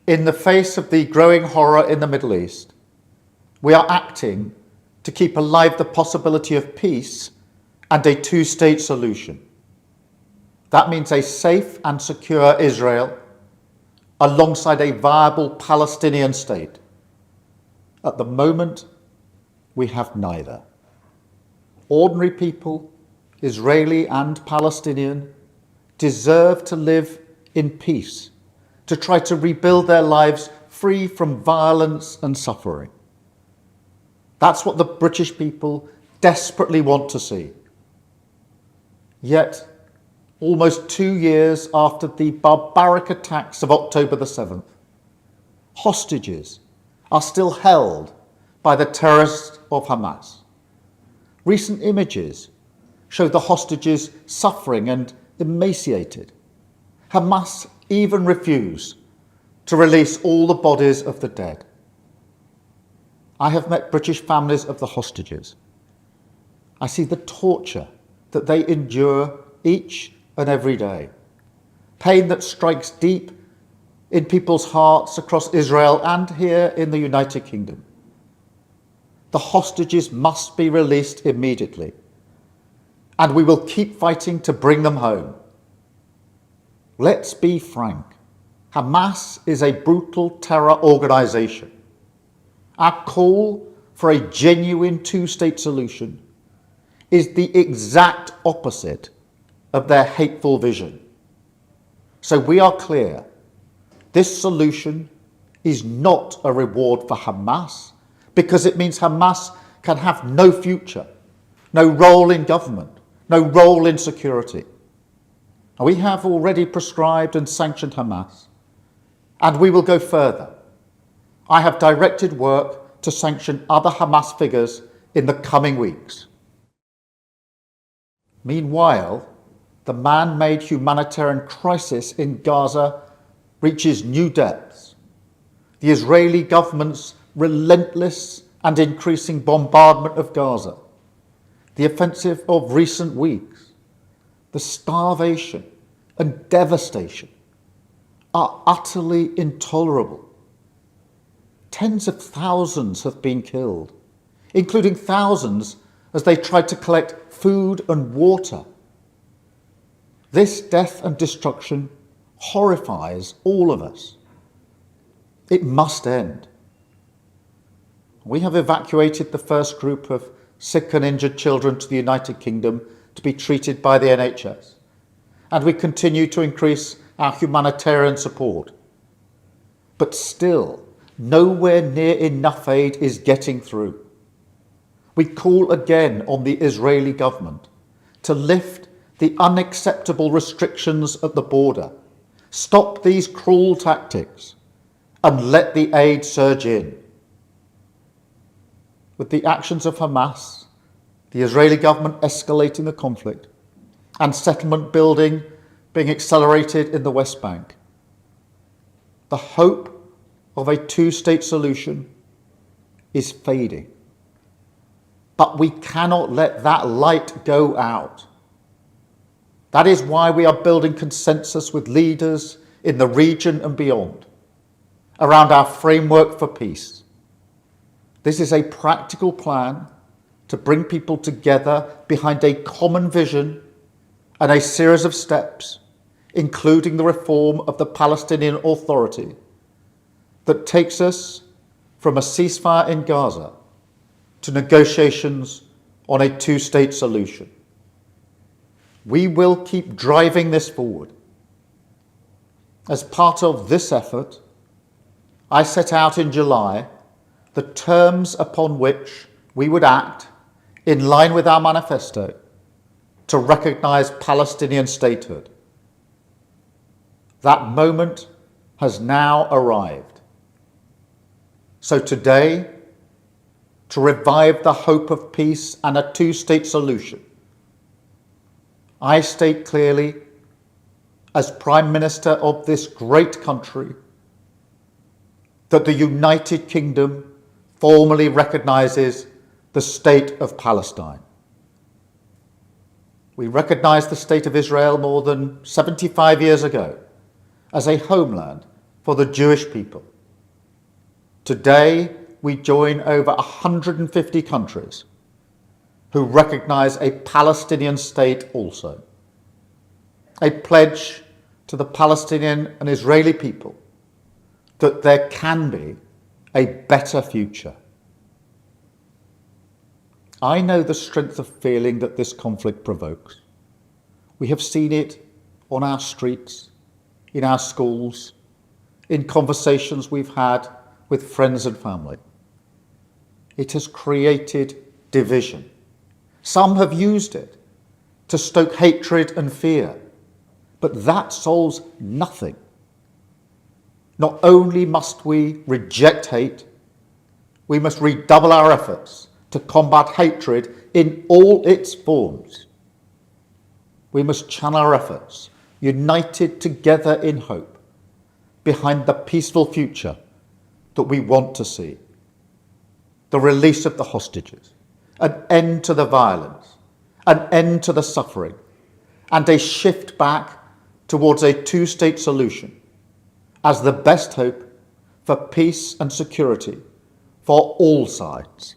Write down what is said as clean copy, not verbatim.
In the face of the growing horror in the Middle East, we are acting to keep alive the possibility of peace and a two-state solution. That means a safe and secure Israel alongside a viable Palestinian state. At the moment, we have neither. Ordinary people, Israeli and Palestinian, deserve to live in peace, to try to rebuild their lives free from violence and suffering. That's what the British people desperately want to see. Yet, almost 2 years after the barbaric attacks of October the 7th, hostages are still held by the terrorists of Hamas. Recent images show the hostages suffering and emaciated. Hamas even refuse to release all the bodies of the dead. I have met British families of the hostages. I see the torture that they endure each and every day, pain that strikes deep in people's hearts across Israel and here in the United Kingdom. The hostages must be released immediately, and we will keep fighting to bring them home. Let's be frank. Hamas is a brutal terror organization. Our call for a genuine two-state solution is the exact opposite of their hateful vision. So we are clear. This solution is not a reward for Hamas, because it means Hamas can have no future, no role in government, no role in security. We have already proscribed and sanctioned Hamas, and we will go further. I have directed work to sanction other Hamas figures in the coming weeks. Meanwhile, the man-made humanitarian crisis in Gaza reaches new depths. The Israeli government's relentless and increasing bombardment of Gaza, the offensive of recent weeks, the starvation and devastation are utterly intolerable. Tens of thousands have been killed, including thousands as they tried to collect food and water. This death and destruction horrifies all of us. It must end. We have evacuated the first group of sick and injured children to the United Kingdom to be treated by the NHS, and we continue to increase our humanitarian support. But still, nowhere near enough aid is getting through. We call again on the Israeli government to lift the unacceptable restrictions at the border, stop these cruel tactics, and let the aid surge in. With the actions of Hamas, the Israeli government escalating the conflict, and settlement building being accelerated in the West Bank, the hope of a two-state solution is fading. But we cannot let that light go out. That is why we are building consensus with leaders in the region and beyond around our framework for peace. This is a practical plan to bring people together behind a common vision and a series of steps, including the reform of the Palestinian Authority, that takes us from a ceasefire in Gaza to negotiations on a two-state solution. We will keep driving this forward. As part of this effort, I set out in July the terms upon which we would act in line with our manifesto to recognise Palestinian statehood. That moment has now arrived. So today, to revive the hope of peace and a two-state solution, I state clearly, as Prime Minister of this great country, that the United Kingdom formally recognises the State of Palestine. We recognised the State of Israel more than 75 years ago as a homeland for the Jewish people. Today, we join over 150 countries who recognise a Palestinian state also. A pledge to the Palestinian and Israeli people that there can be a better future. I know the strength of feeling that this conflict provokes. We have seen it on our streets, in our schools, in conversations we've had with friends and family. It has created division. Some have used it to stoke hatred and fear, but that solves nothing. Not only must we reject hate, we must redouble our efforts to combat hatred in all its forms. We must channel our efforts, united together in hope, behind the peaceful future that we want to see. The release of the hostages, an end to the violence, an end to the suffering, and a shift back towards a two-state solution as the best hope for peace and security for all sides.